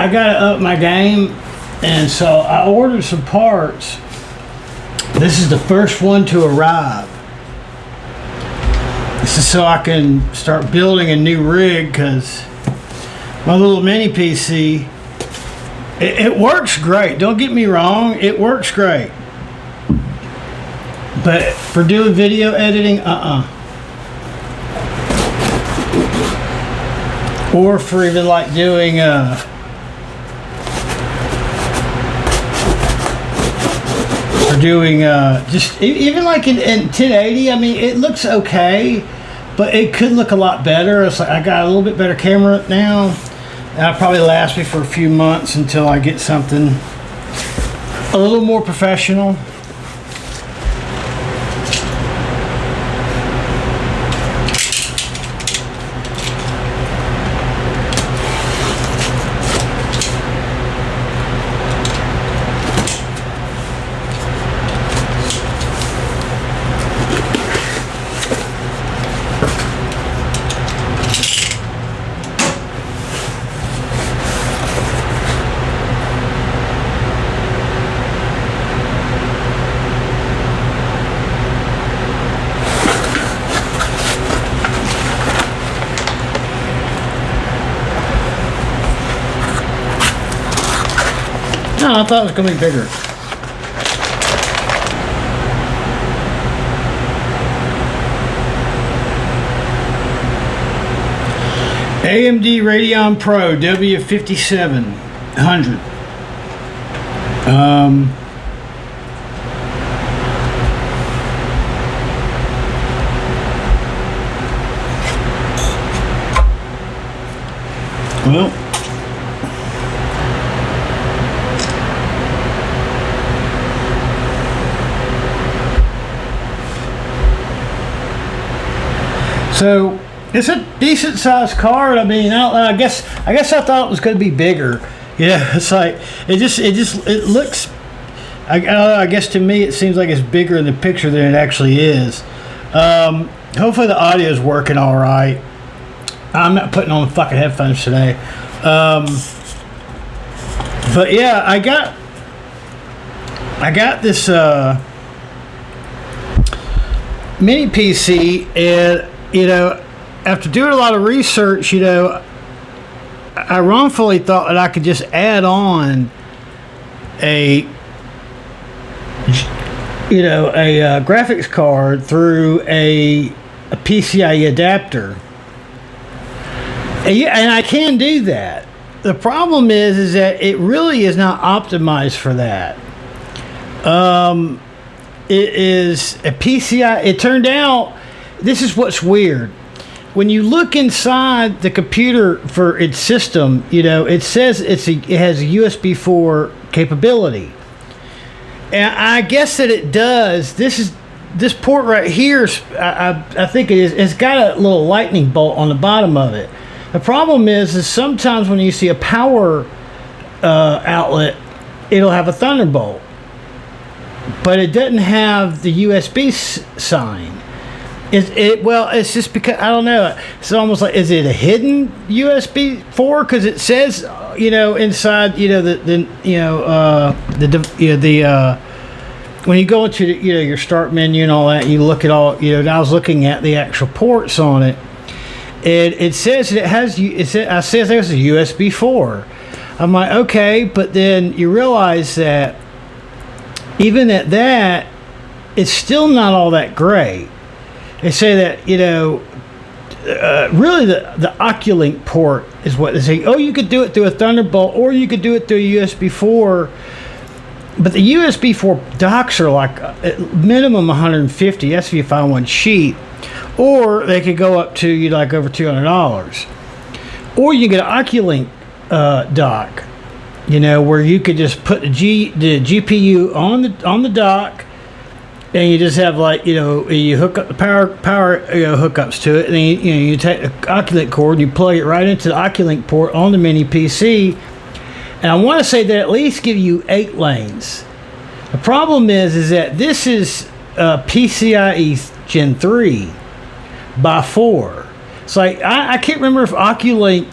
I gotta up my game, and so I ordered some parts. This is the first one to arrive. This is so I can start building a new rig, because my little mini PC, it works great. Don't get me wrong, it works great. But for doing video editing, or for even like doing just even like in 1080. I mean, it looks okay, but it could look a lot better. It's like I got a little bit better camera now. That'll probably last me for a few months until I get something a little more professional. No, I thought it was going to be bigger. AMD Radeon Pro W5700. Well, so it's a decent sized card. I mean, I guess I thought it was going to be bigger. Yeah, it's like it looks. I guess to me it seems like it's bigger in the picture than it actually is. Hopefully the audio is working all right. I'm not putting on fucking headphones today. But yeah, I got this mini PC, and after doing a lot of research, I wrongfully thought that I could just add on a graphics card through a PCIe adapter. And I can do that. The problem is that it really is not optimized for that. It is a PCI. It turned out, this is what's weird. When you look inside the computer for its system, it says it has a USB 4 capability. And I guess that it does. This port right here, I think it is. It's got a little lightning bolt on the bottom of it. The problem is sometimes when you see a power outlet, it'll have a Thunderbolt, but it doesn't have the USB sign. Well, it's just because I don't know. It's almost like, is it a hidden USB 4? Because it says, inside, when you go into your start menu and all that, you look at all. I was looking at the actual ports on it. It says that it has. I says there's a USB 4. I'm like, okay, but then you realize that even at that, it's still not all that great. They say that really the Oculink port is what they say. Oh, you could do it through a Thunderbolt, or you could do it through a USB 4. But the USB 4 docks are like minimum 150. That's if you find one cheap. Or they could go up to like over $200. Or you get an Oculink dock, where you could just put the GPU on the dock, and you just have you hook up the power hookups to it, and then you take the Oculink cord and you plug it right into the Oculink port on the mini PC. And I want to say that at least give you 8 lanes. The problem is that this is PCIe Gen 3 by 4. It's like I can't remember if Oculink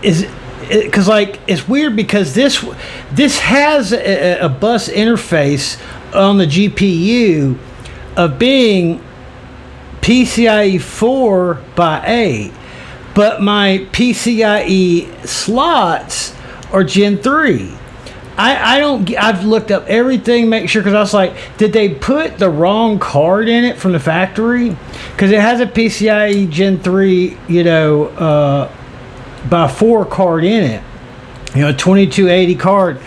is because like it's weird because this has a bus interface on the GPU of being PCIe 4 by 8, but my PCIe slots are Gen 3. I've looked up everything, make sure, because I was like, did they put the wrong card in it from the factory? Because it has a PCIe Gen 3, by 4 card in it, 2280 card.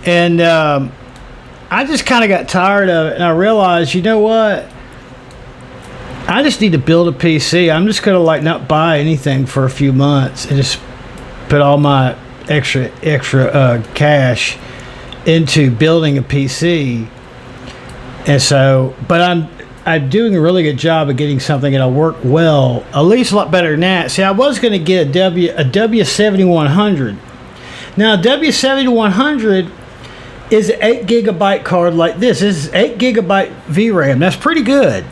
And I just kind of got tired of it, and I realized, you know what? I just need to build a PC. I'm just going to like not buy anything for a few months and just put all my extra cash into building a PC. And so, but I'm doing a really good job of getting something that'll work well, at least a lot better than that. See, I was going to get a W7100. Now, a W7100 is an 8 gigabyte card like this. This is 8 gigabyte VRAM. That's pretty good,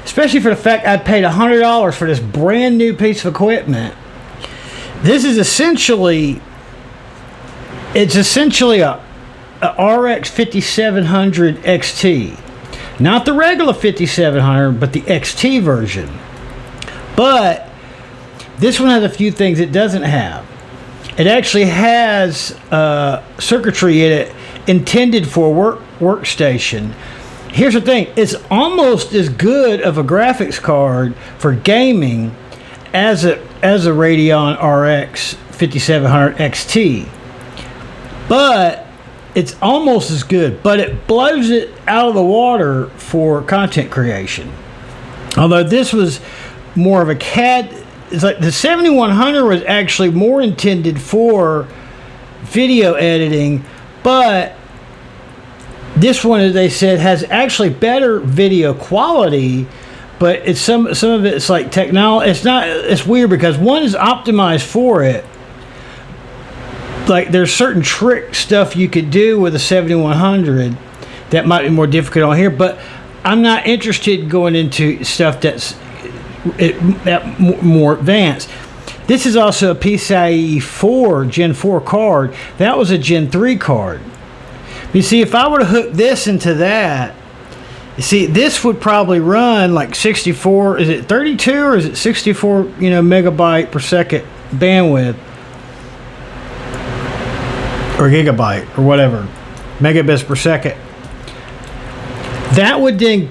especially for the fact I paid $100 for this brand new piece of equipment. This is essentially a RX 5700 XT. Not the regular 5700, but the XT version. But this one has a few things it doesn't have. It actually has circuitry in it intended for a workstation. Here's the thing. It's almost as good of a graphics card for gaming as a Radeon RX 5700 XT. But it's almost as good, but it blows it out of the water for content creation. Although this was more of a CAD, it's like the 7100 was actually more intended for video editing, but this one, as they said, has actually better video quality, but it's some of it's like technology. It's weird because one is optimized for it. Like there's certain trick stuff you could do with a 7100 that might be more difficult on here, but I'm not interested in going into stuff that's more advanced. This is also a PCIe 4 Gen 4 card. That was a Gen 3 card. You see, if I were to hook this into that, you see, this would probably run like 64. Is it 32 or is it 64? Megabyte per second bandwidth. Or gigabyte or whatever, megabits per second. That would then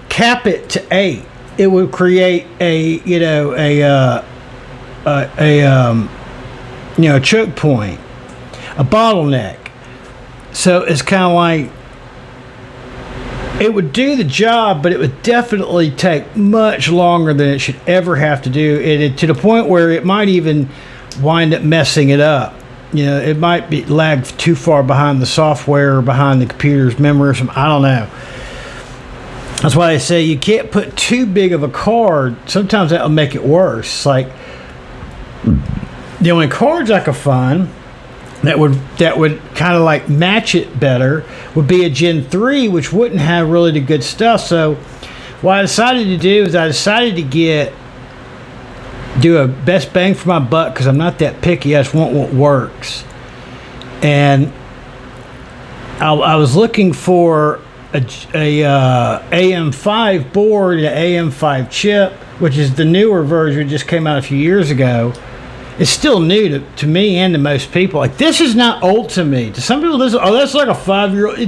cap it to 8. It would create a choke point, a bottleneck. So it's kind of like it would do the job, but it would definitely take much longer than it should ever have to do. To the point where it might even wind up messing it up. It might be lagged too far behind the software or behind the computer's memory or something. I don't know. That's why they say you can't put too big of a card. Sometimes that'll make it worse. Like the only cards I could find that would kind of like match it better would be a Gen 3, which wouldn't have really the good stuff. So what I decided to do is I decided to do a best bang for my buck, because I'm not that picky. I just want what works. And I was looking for a AM5 board, an AM5 chip, which is the newer version. It just came out a few years ago. It's still new to me and to most people. Like, this is not old to me. To some people, that's like a 5-year-old.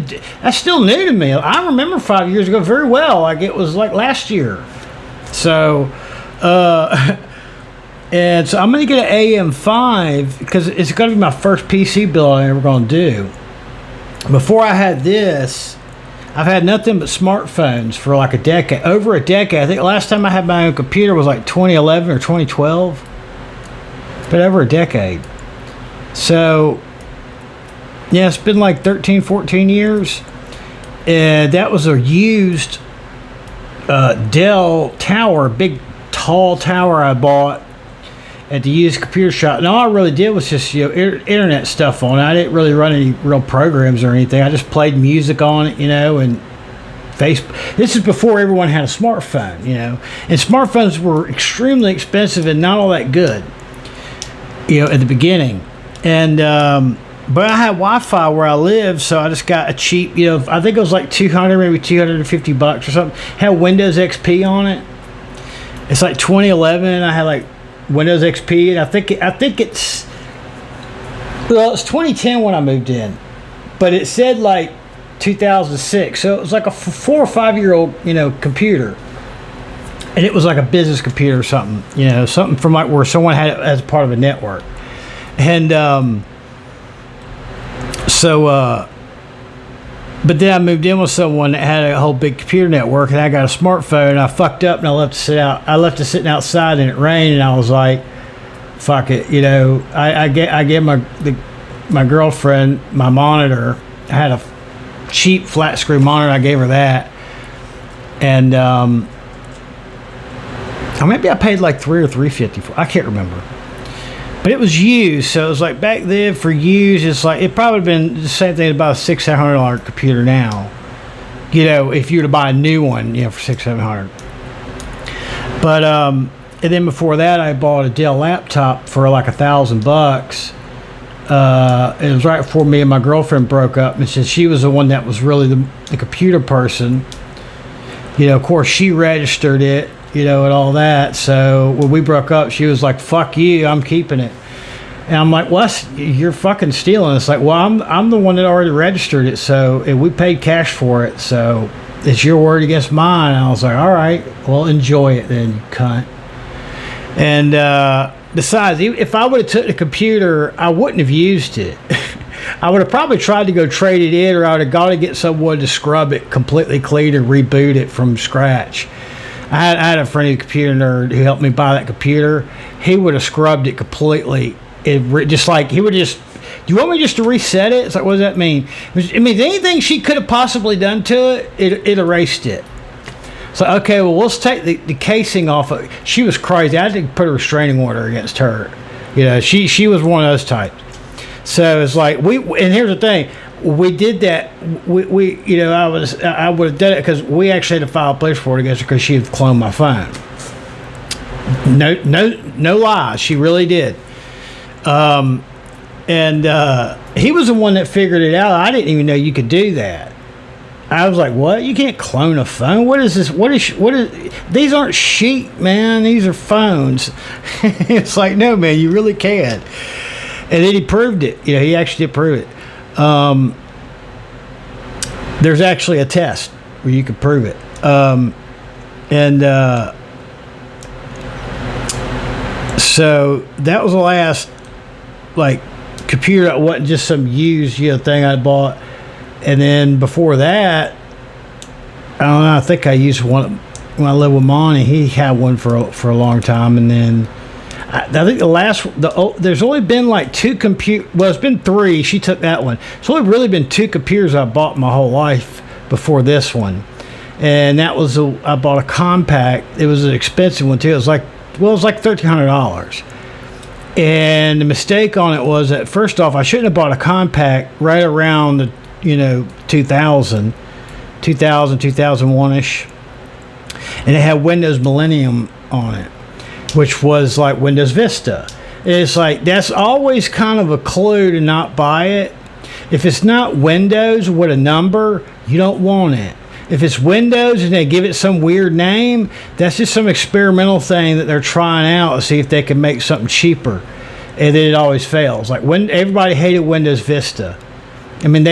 That's still new to me. I remember 5 years ago very well. Like, it was like last year. So, and so I'm going to get an AM5 because it's going to be my first PC build I'm ever going to do. Before I had this, I've had nothing but smartphones for like over a decade. I think last time I had my own computer was like 2011 or 2012. But over a decade. So, yeah, it's been like 13, 14 years. And that was a used Dell tower, big, tall tower I bought at the used computer shop. And all I really did was just internet stuff on it. I didn't really run any real programs or anything. I just played music on it, and Facebook. This is before everyone had a smartphone, and smartphones were extremely expensive and not all that good. at the beginning. And but I had Wi-Fi where I live, so I just got a cheap, I think it was like 200, maybe $250 or something. Had Windows XP on it. It's like 2011. I had like Windows XP, and I think it's 2010 when I moved in, but it said like 2006, so it was like a 4 or 5 year old computer, and it was like a business computer or something, something from like where someone had it as part of a network. And but then I moved in with someone that had a whole big computer network, and I got a smartphone, and I fucked up, and I left it sitting outside, and it rained, and I was like, fuck it, I gave my girlfriend my monitor. I had a cheap flat screen monitor. I gave her that, and maybe I paid like $300 or $350 for it. I can't remember. But it was used, so it was like back then for used, it's like it probably would have been the same thing about a $600-700 computer now. If you were to buy a new one, for $600-700. But and then before that, I bought a Dell laptop for like $1,000. It was right before me and my girlfriend broke up, and since she was the one that was really the computer person, of course she registered it. And all that. So when we broke up, she was like, "Fuck you, I'm keeping it." And I'm like, "Well, you're fucking stealing." It's like, "Well, I'm the one that already registered it, so and we paid cash for it, so it's your word against mine." And I was like, "All right, well, enjoy it then, you cunt." And besides, if I would have took the computer, I wouldn't have used it. I would have probably tried to go trade it in, or I would have got to get someone to scrub it completely clean and reboot it from scratch. I had a friend who's a computer nerd who helped me buy that computer. He would have scrubbed it completely. Just like he would just. Do you want me just to reset it? It's like, what does that mean? It means anything she could have possibly done to it erased it. So okay, well, let's take the casing off of it. She was crazy. I had to put a restraining order against her. She was one of those types. So it's like and here's the thing. We did that. I would have done it because we actually had to file a police report against her because she had cloned my phone. No lie, she really did. And he was the one that figured it out. I didn't even know you could do that. I was like, "What? You can't clone a phone? What is this? What is? These aren't sheep, man. These are phones." It's like, no, man, you really can. And then he proved it. He actually did prove it. There's actually a test where you can prove it. So that was the last computer that wasn't just some used thing I bought. And then before that, I don't know, I think I used one when I lived with Monty. He had one for a long time, and then I think there's only been like 2 well, it's been 3. She took that one. It's only really been 2 computers I bought my whole life before this one, and that was I bought a compact. It was an expensive one too. It was like $1,300. And the mistake on it was that first off, I shouldn't have bought a compact right around the 2001ish, and it had Windows Millennium on it, which was like Windows Vista. It's like that's always kind of a clue to not buy it. If it's not Windows with a number, you don't want it. If it's Windows and they give it some weird name, that's just some experimental thing that they're trying out to see if they can make something cheaper, and then it always fails. Like when everybody hated Windows Vista. I mean,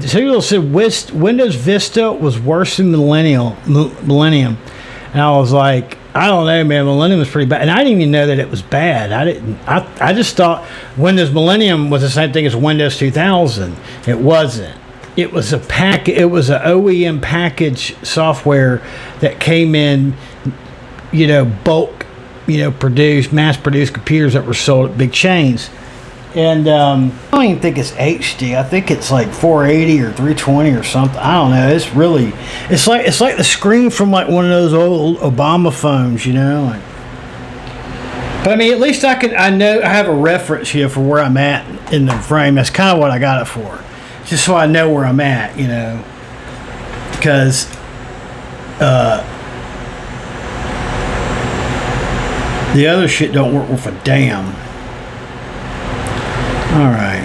some people said Windows Vista was worse than Millennium, and I was like, I don't know, man. Millennium was pretty bad, and I didn't even know that it was bad. I just thought Windows Millennium was the same thing as Windows 2000. It wasn't. It was a It was an OEM package software that came in, bulk, mass-produced computers that were sold at big chains. And I don't even think it's HD. I think it's like 480 or 320 or something. I don't know. It's like the screen from like one of those old Obama phones, But I mean, at least I know I have a reference here for where I'm at in the frame. That's kind of what I got it for, just so I know where I'm at, because the other shit don't work worth a damn. All right.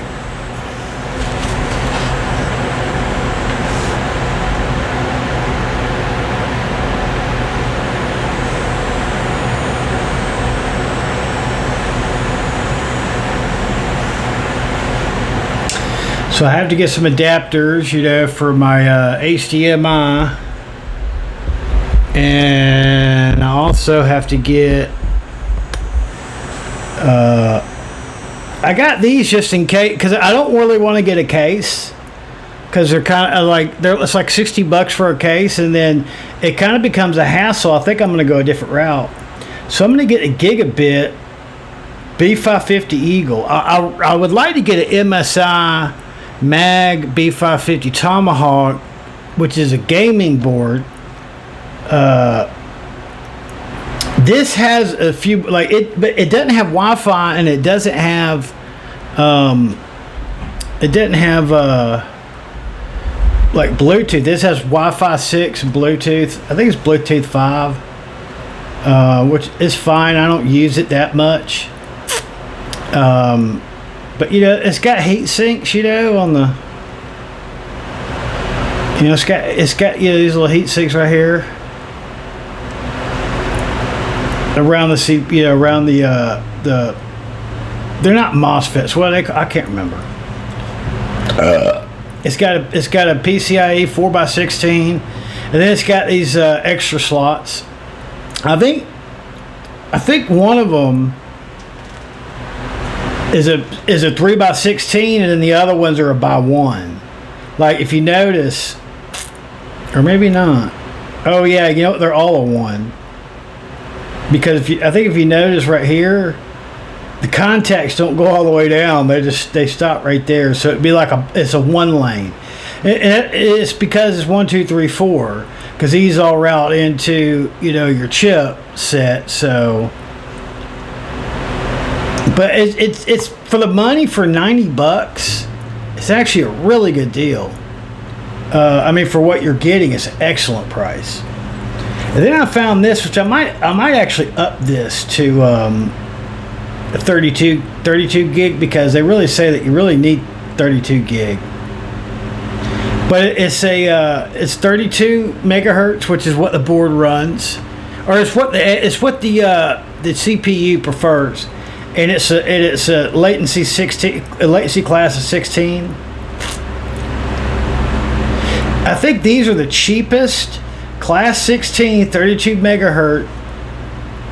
So I have to get some adapters, you know, for my HDMI, and I also have to get. I got these just in case, because I don't really want to get a case, because they're kind of like it's like $60 for a case, and then it kind of becomes a hassle. I think I'm going to go a different route, so I'm going to get a gigabit B550 Eagle. I would like to get an MSI Mag B550 Tomahawk, which is a gaming board. This has a few, like it, but it doesn't have Wi-Fi, and it doesn't have like Bluetooth. This has Wi-Fi 6, Bluetooth. I think it's Bluetooth 5, which is fine. I don't use it that much. But you know, it's got heat sinks, you know, on the, you know, it's got you know, these little heat sinks right here around the you know, around the they're not MOSFETs. What are they? I can't remember. It's got a PCIe 4x16, and then it's got these extra slots. I think one of them is a 3x16, and then the other ones are a by 1. Like if you notice, or maybe not. Oh yeah, you know what? They're all a 1. Because I think if you notice right here, the contacts don't go all the way down. They stop right there. So it'd be like it's a 1 lane. And it's because it's 1, 2, 3, 4. Because these all route into, you know, your chip set. So. But it's for the money, for $90, it's actually a really good deal. I mean, for what you're getting, it's an excellent price. And then I found this, which I might actually up this to a 32 gig, because they really say that you really need 32 gig. But it's 32 megahertz, which is what the board runs, or it's what the CPU prefers. And it's a latency class of 16. I think these are the cheapest class 16 32 megahertz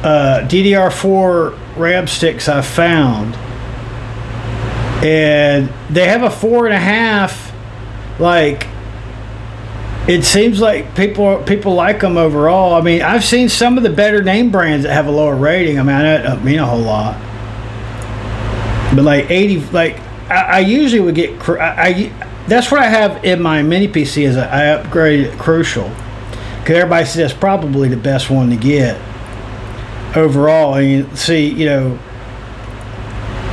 DDR4 RAM sticks I've found, and they have a 4.5. Like, it seems like people like them overall. I mean, I've seen some of the better name brands that have a lower rating. I mean, that doesn't mean a whole lot. But like 80, like I usually would get. That's what I have in my mini PC. Is I upgraded Crucial, because everybody says that's probably the best one to get overall. And you see, you know,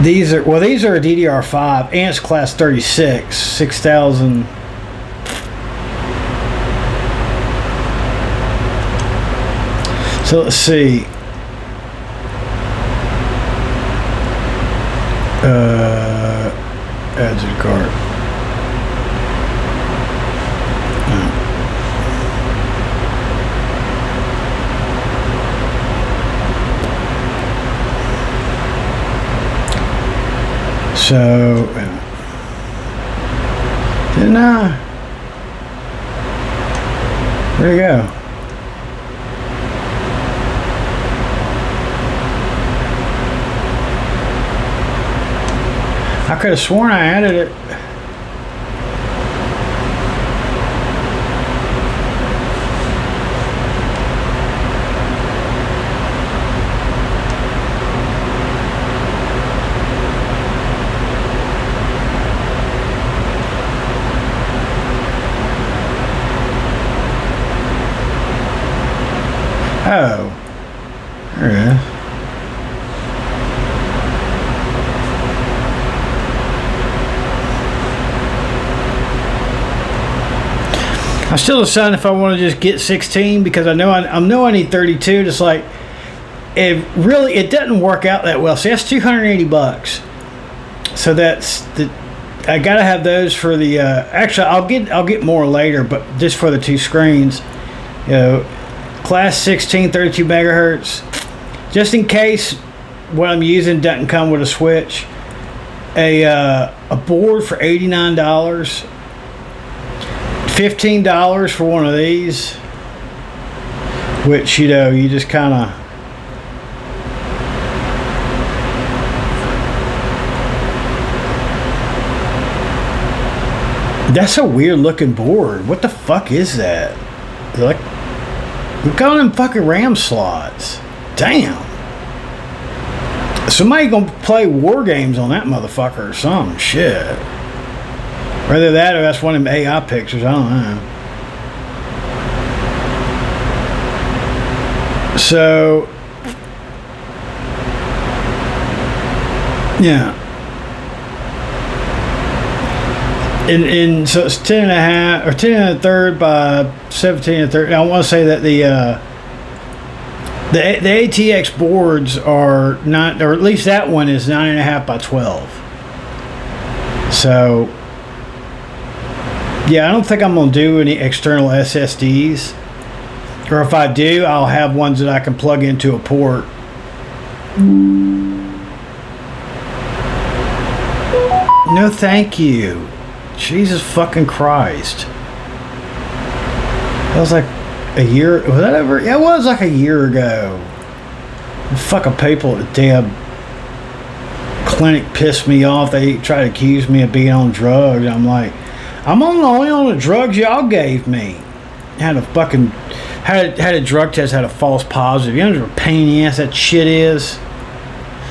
these are a DDR5, and it's class 36, 6000. So let's see. Add to the cart. So, didn't I? There you go. I could have sworn I added it. Oh, there it is. I'm still deciding if I want to just get 16, because I know I need 32. Just like it doesn't work out that well. See, that's $280 So that's the. I gotta have those for the. Actually, I'll get more later, but just for the two screens, you know, class 16, 32 megahertz, just in case what I'm using doesn't come with a switch. A board for $89, $15 for one of these, which, you know, you just kind of. That's a weird looking board. What the fuck is that? Like, look at all them fucking RAM slots. Damn. Somebody gonna play war games on that motherfucker or some shit. Whether that or that's one of them AI pictures, I don't know. So, yeah. So it's 10 and a half or 10 and a third by 17 and a third. Now I want to say that the ATX boards are not, or at least that one is 9.5 by 12. So yeah, I don't think I'm gonna do any external SSDs, or if I do, I'll have ones that I can plug into a port. No, thank you. Jesus fucking Christ. That was like a year. Was that ever? Yeah, it was like a year ago. The fucking people at the damn clinic pissed me off. They tried to accuse me of being on drugs. I'm like, I'm only on the drugs y'all gave me. Had a fucking had a drug test, had a false positive. You know what a pain in the ass that shit is?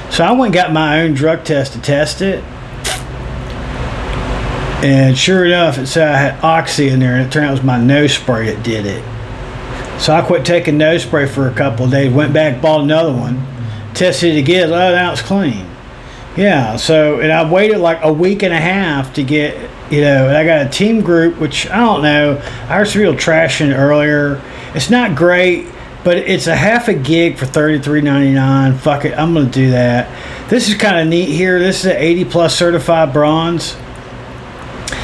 So I went and got my own drug test to test it. And sure enough, it said I had oxy in there, and it turned out it was my nose spray that did it. So I quit taking nose spray for a couple of days, went back, bought another one, tested it again, now it's clean. Yeah, so, and I waited like a week and a half to get, you know, and I got a team group, which I don't know, I heard some real trashing earlier. It's not great, but it's a half a gig for $33.99. Fuck it, I'm going to do that. This is kind of neat here. This is an 80 plus certified bronze.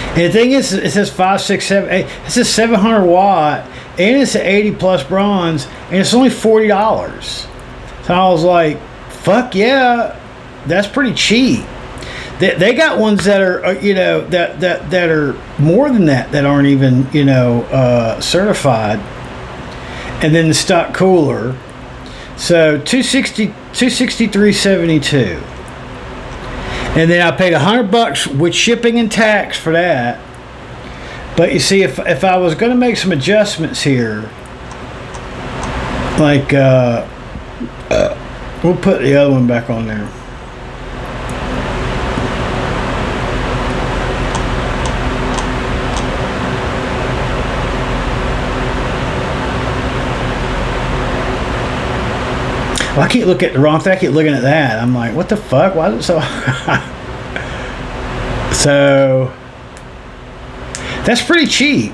And the thing is, it says 5, 6, 7, 8. It says 700 watt, and it's an 80 plus bronze, and it's only $40. So I was like, fuck yeah, that's pretty cheap. They got ones that are, you know, that are more than that aren't even, you know, certified. And then the stock cooler. So $263.72. And then I paid $100 with shipping and tax for that. But you see, if I was going to make some adjustments here, like we'll put the other one back on there. Well, I keep looking at the wrong thing. I keep looking at that. I'm like, what the fuck? Why is it so high? So that's pretty cheap.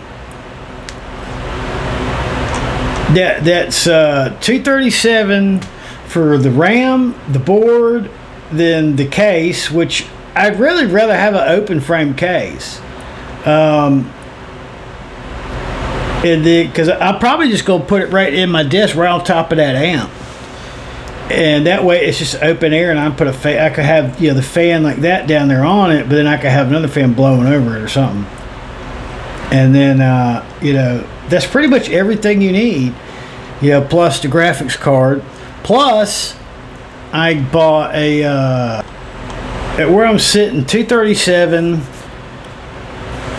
That's $237 for the RAM, the board, then the case, which I'd really rather have an open frame case. Because I'm probably just gonna put it right in my desk, right on top of that amp. And that way it's just open air, and I put a fan. I could have, you know, the fan like that down there on it, but then I could have another fan blowing over it or something. And then you know, that's pretty much everything you need, you know, plus the graphics card. Plus I bought a at where I'm sitting, 237,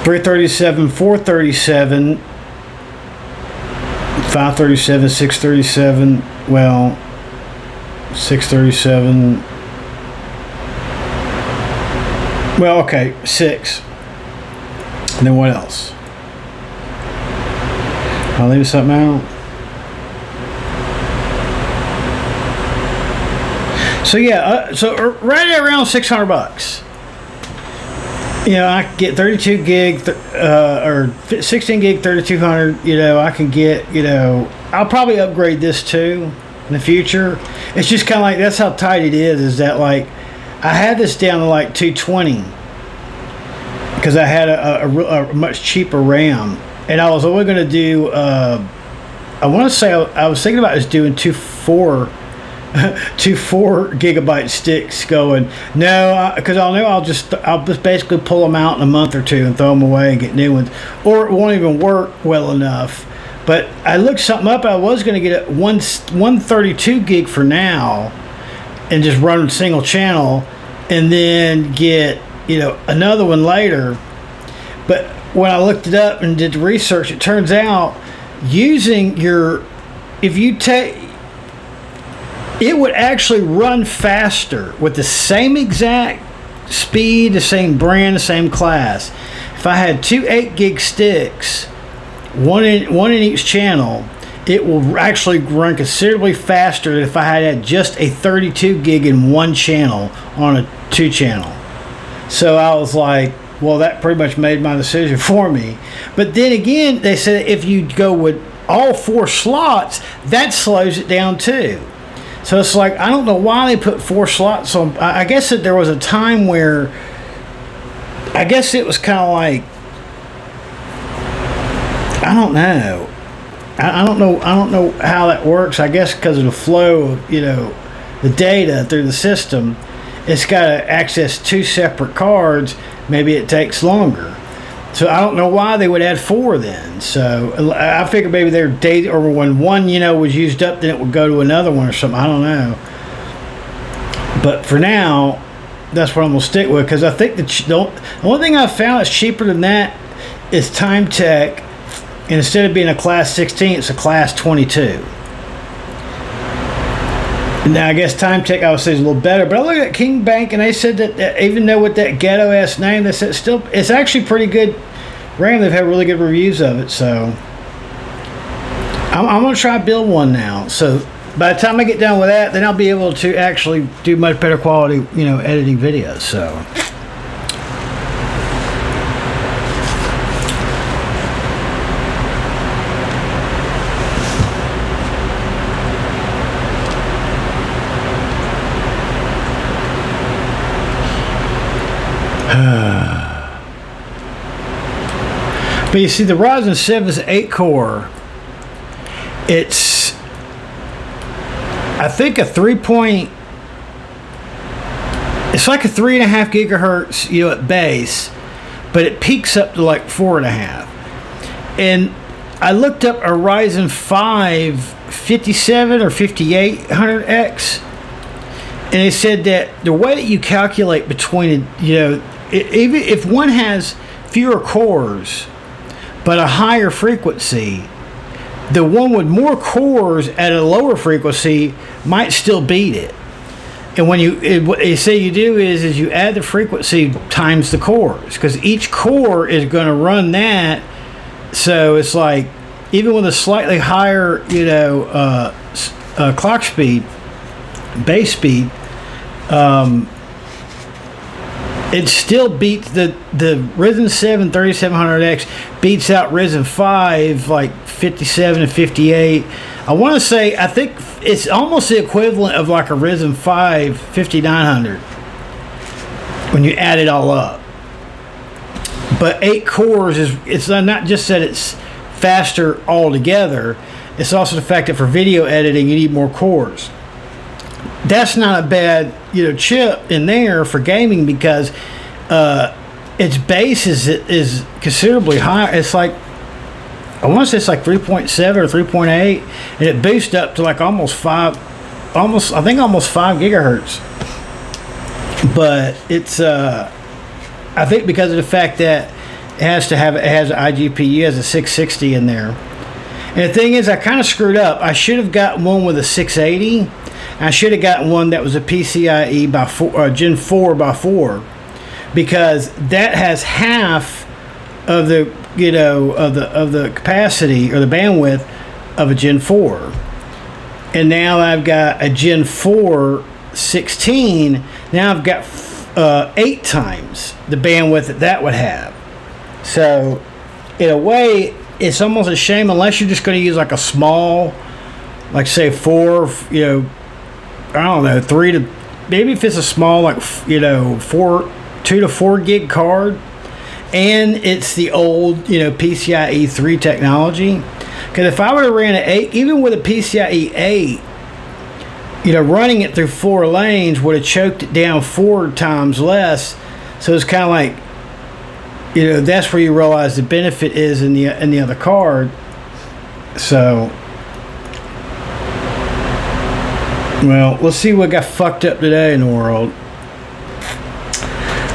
337, 437, 537, 637, well, 637. Well, okay, 6. And then what else? I'll leave something out. So yeah, so right around $600. You know, I can get 32 gig or 16 gig 3200. You know, I can get, you know, I'll probably upgrade this too in the future. It's just kind of like, that's how tight it is that like I had this down to like 220 because I had a much cheaper RAM, and I was only going to do. I want to say I was thinking about just doing two 4 gigabyte sticks. Going no, because I know I'll just basically pull them out in a month or two and throw them away and get new ones, or it won't even work well enough. But I looked something up. I was going to get a 132 gig for now, and just run single channel, and then get another one later. But when I looked it up and did the research, it turns out if you take, it would actually run faster with the same exact speed, the same brand, the same class. If I had two 8 gig sticks, one in each channel, it will actually run considerably faster than if I had just a 32 gig in one channel on a 2 channel. So I was like, well, that pretty much made my decision for me. But then again, they said if you go with all 4 slots, that slows it down too. So it's like, I don't know why they put 4 slots on. I guess that there was a time where, I guess it was kind of like, I don't know. I don't know how that works. I guess because of the flow of, the data through the system, it's got to access 2 separate cards. Maybe it takes longer. So I don't know why they would add 4 then. So I figured maybe their data, or when one, was used up, then it would go to another one or something. I don't know. But for now, that's what I'm going to stick with, because I think the only thing I've found that's cheaper than that is Time Tech. And instead of being a class 16, it's a class 22. Now, I guess Time Tech, I would say, is a little better. But I looked at King Bank, and they said that even though with that ghetto-ass name, they said it's actually pretty good RAM. They've had really good reviews of it. So I'm going to try to build one now. So by the time I get done with that, then I'll be able to actually do much better quality, editing videos. So. But you see, the Ryzen 7 is 8 core. It's, I think, it's like a 3.5 gigahertz, at base, but it peaks up to like 4.5. And I looked up a Ryzen 5 57 or 5800X, and they said that the way that you calculate between, even if one has fewer cores but a higher frequency, the one with more cores at a lower frequency might still beat it. And what they say you do is you add the frequency times the cores, because each core is going to run that. So it's like, even with a slightly higher, clock speed, base speed, it still beats the Ryzen 7 3700X beats out Ryzen 5 like 57 and 58. I want to say, I think it's almost the equivalent of like a Ryzen 5 5900 when you add it all up. But 8 cores it's not just that it's faster altogether, it's also the fact that for video editing you need more cores. That's not a bad chip in there for gaming, because its base is considerably high. It's like, I want to say it's like 3.7 or 3.8, and it boosts up to like almost 5 gigahertz. But it's I think because of the fact that it has an iGPU, it has a 660 in there. And the thing is, I kind of screwed up. I should have gotten one with a 680. I should have gotten one that was a PCIe by 4, Gen 4 by 4, because that has half of the of the capacity or the bandwidth of a Gen 4. And now I've got a Gen 4 16. Now I've got 8 times the bandwidth that would have. So in a way, it's almost a shame, unless you're just going to use like a small, like say 4, I don't know, 3 to maybe if it's a small, like, you know, 2 to 4 gig card, and it's the old, you know, PCIe 3 technology. Because if I would have ran an 8, even with a PCIe 8, you know, running it through 4 lanes would have choked it down 4 times less. So it's kind of like, you know, that's where you realize the benefit is in the other card. So, well, let's see what got fucked up today in the world.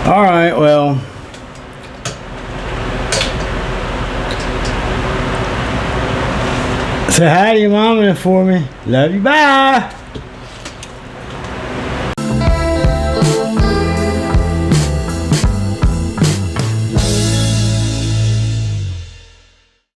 All right, well, say hi to your mama for me. Love you. Bye.